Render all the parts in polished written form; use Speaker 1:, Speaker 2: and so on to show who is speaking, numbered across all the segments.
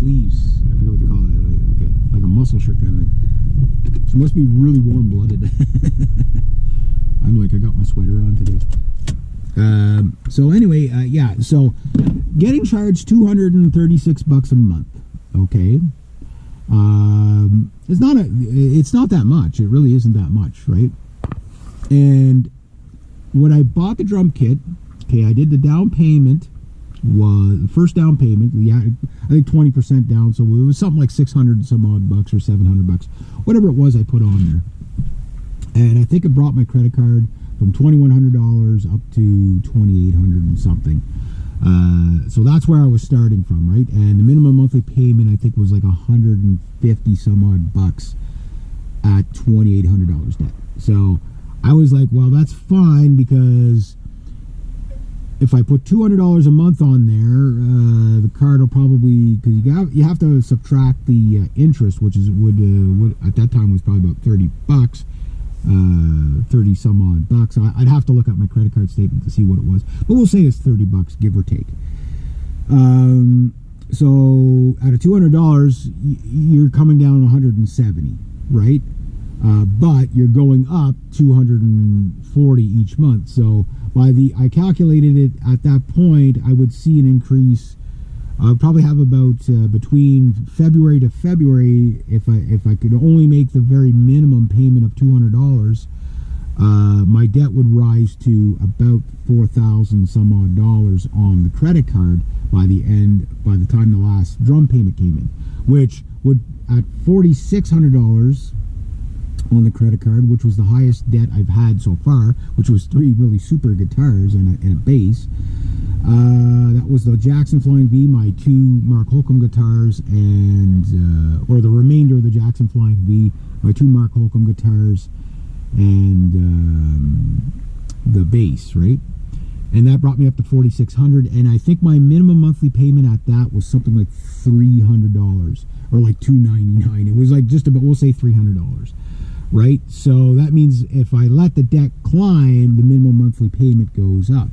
Speaker 1: sleeves. I forget what they call it, like a muscle shirt kind of thing. She must be really warm-blooded. I got my sweater on today. So anyway, yeah. So getting charged $236 a month. Okay. It's not that much. It really isn't that much, right? And when I bought the drum kit, okay, I did the down payment. Was the first down payment? Yeah, I think 20% down, so it was something like 600 some odd bucks or $700, whatever it was I put on there. And I think it brought my credit card from $2,100 up to $2,800 and something. So that's where I was starting from, right? And the minimum monthly payment I think was like 150 some odd bucks at $2,800 debt. So I was like, well, that's fine, because if I put $200 a month on there, the card will probably, because you have to subtract the interest, which would at that time was probably about $30, 30 some odd bucks. I'd have to look at my credit card statement to see what it was, but we'll say it's $30, give or take. So out of $200, you're coming down 170, right? But you're going up 240 each month. So I calculated it at that point, I would see an increase. I'll probably have about between February to February, if I could only make the very minimum payment of $200, my debt would rise to about $4,000 some odd dollars on the credit card by the time the last drum payment came in, which would, at $4,600 on the credit card, which was the highest debt I've had so far, which was 3 really super guitars and a bass. That was the Jackson Flying V, my 2 Mark Holcomb guitars, and or the remainder of the Jackson Flying V, my 2 Mark Holcomb guitars, and the bass, right? And that brought me up to $4,600, and I think my minimum monthly payment at that was something like $300 or like $299. It was like just about, we'll say $300. Right? So that means if I let the debt climb, the minimum monthly payment goes up.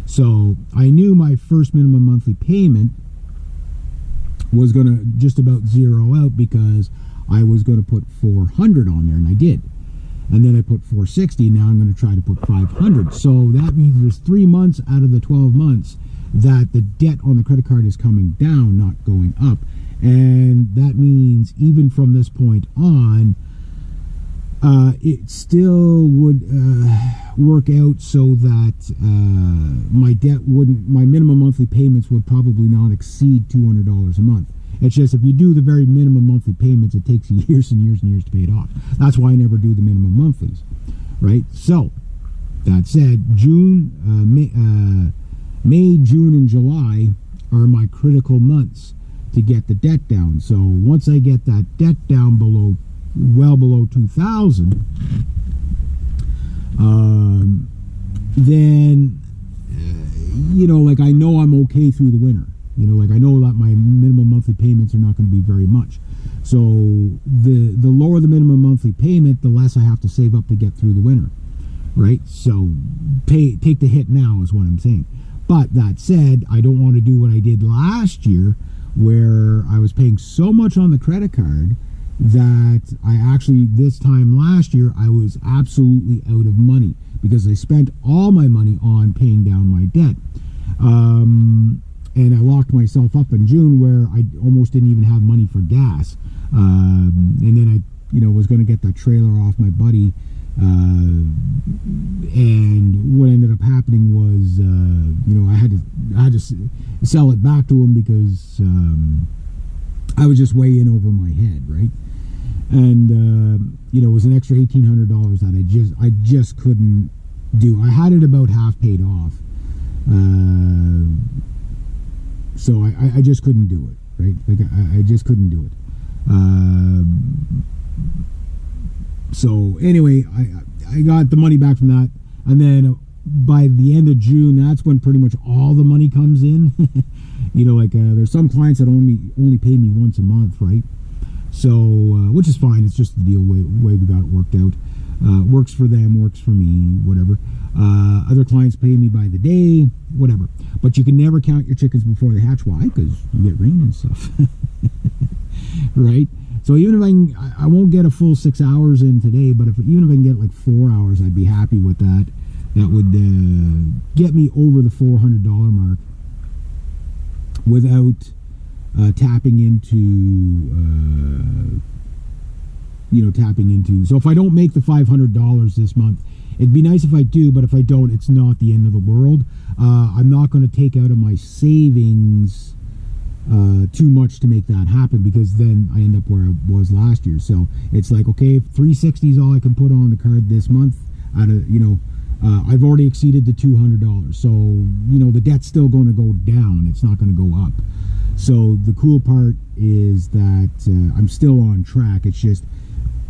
Speaker 1: So I knew my first minimum monthly payment was going to just about zero out, because I was going to put $400 on there, and I did. And then I put $460. Now I'm going to try to put $500. So that means there's 3 months out of the 12 months that the debt on the credit card is coming down, not going up. And that means even from this point on, it still would work out so that my minimum monthly payments would probably not exceed $200 a month. It's just, if you do the very minimum monthly payments, it takes years and years and years to pay it off. That's why I never do the minimum monthlies, right? So that said, May, June, and July are my critical months to get the debt down. So once I get that debt down well below 2,000, then like I know I'm okay through the winter. Like I know that my minimum monthly payments are not going to be very much. So the lower the minimum monthly payment, the less I have to save up to get through the winter, right? So take the hit now is what I'm saying. But that said, I don't want to do what I did last year, where I was paying so much on the credit card that I actually, this time last year, I was absolutely out of money, because I spent all my money on paying down my debt. And I locked myself up in June, where I almost didn't even have money for gas. And then I, was going to get that trailer off my buddy. And what ended up happening was, I had to sell it back to him, because I was just way in over my head, right? And it was an extra $1,800 that I just couldn't do. I had it about half paid off, so I just couldn't do it, right? Like I just couldn't do it. So anyway, I got the money back from that, and then by the end of June, that's when pretty much all the money comes in. There's some clients that only pay me once a month, right? So, which is fine. It's just the deal way we got it worked out. Works for them, works for me, whatever. Other clients pay me by the day, whatever. But you can never count your chickens before they hatch. Why? Because you get rain and stuff. Right? So even if I won't get a full 6 hours in today, but even if I can get like 4 hours, I'd be happy with that. That would get me over the $400 mark without tapping into, so if I don't make the $500 this month, it'd be nice if I do, but if I don't, it's not the end of the world. I'm not going to take out of my savings too much to make that happen, because then I end up where I was last year. So it's like, okay, if 360 is all I can put on the card this month, out of, I've already exceeded the $200. So, the debt's still going to go down. It's not going to go up. So the cool part is that I'm still on track. It's just,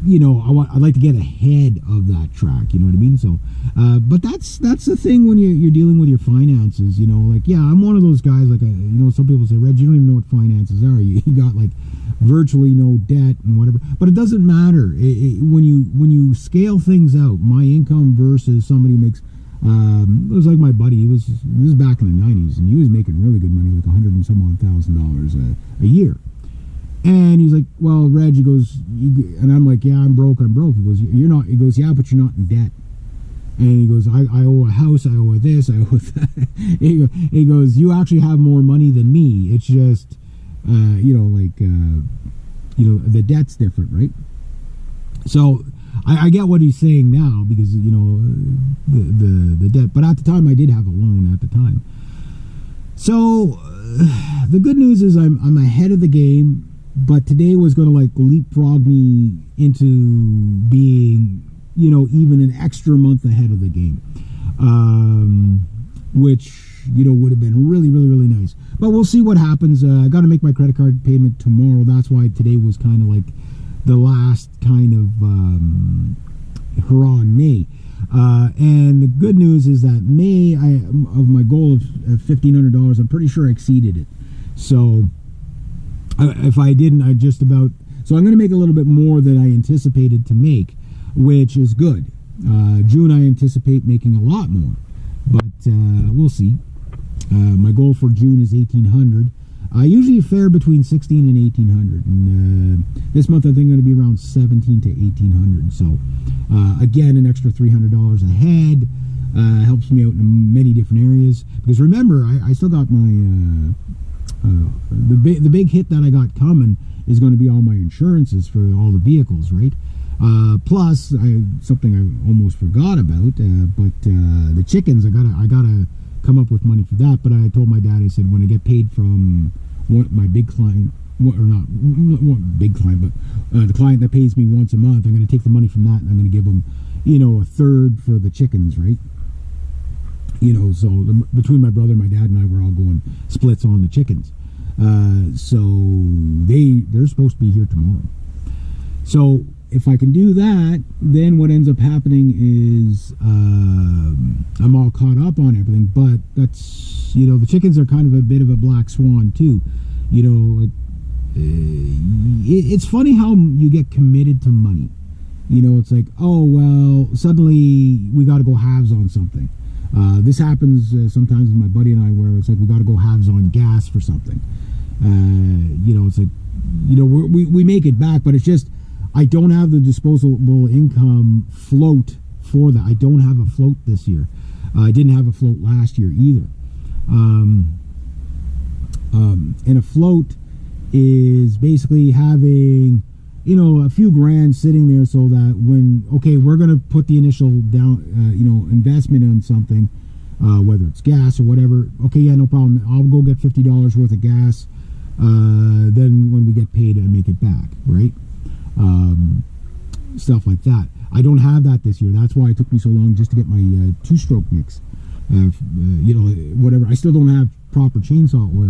Speaker 1: I'd like to get ahead of that track. You know what I mean? So, but that's the thing when you're dealing with your finances. I'm one of those guys. Some people say, Reg, you don't even know what finances are. You got like virtually no debt and whatever. But it doesn't matter when you scale things out. My income versus somebody who makes. It was like my buddy. This was back in the 90s, and he was making really good money, like $100 and some odd $1,000 a year. And he's like, well, Reg, he goes, and I'm like, yeah, I'm broke. He goes, you're not. He goes, yeah, but you're not in debt. And he goes, I owe a house, I owe this, I owe that. He goes, you actually have more money than me. It's just, the debt's different, right? So I get what he's saying now, because the debt. But at the time, I did have a loan at the time. So the good news is I'm ahead of the game. But today was going to leapfrog me into being, even an extra month ahead of the game, which, would have been really, really, really nice. But we'll see what happens. I got to make my credit card payment tomorrow. That's why today was kind of like the last kind of hurrah in May. And the good news is that May, of my goal of $1,500, I'm pretty sure I exceeded it. So if I didn't, so I'm going to make a little bit more than I anticipated to make, which is good. June, I anticipate making a lot more, but we'll see. My goal for June is 1,800. I usually fare between 16 and 1,800, and this month I think I'm going to be around 17 to 1,800. So again, an extra $300 ahead helps me out in many different areas. Because remember, I still got my the big hit that I got coming is going to be all my insurances for all the vehicles, right? Plus, something I almost forgot about, but the chickens, I gotta come up with money for that. But I told my dad, I said, when I get paid from my big client, or not big client, but the client that pays me once a month, I'm going to take the money from that and I'm going to give them, a third for the chickens, right? So between my brother, my dad, and I, we're all going splits on the chickens. So they're supposed to be here tomorrow. So if I can do that, then what ends up happening is I'm all caught up on everything. But that's, the chickens are kind of a bit of a black swan too. It's funny how you get committed to money. It's like, oh, well, suddenly we got to go halves on something. This happens sometimes with my buddy and I, where it's like we got to go halves on gas for something. It's like, we make it back, but it's just I don't have the disposable income float for that. I don't have a float this year. I didn't have a float last year either. And a float is basically having a few grand sitting there, so that when, okay, we're going to put the initial down, investment in something, whether it's gas or whatever. Okay, yeah, no problem. I'll go get $50 worth of gas. Then when we get paid, I make it back, right? Stuff like that. I don't have that this year. That's why it took me so long just to get my two-stroke mix. Whatever. I still don't have proper chainsaw oil.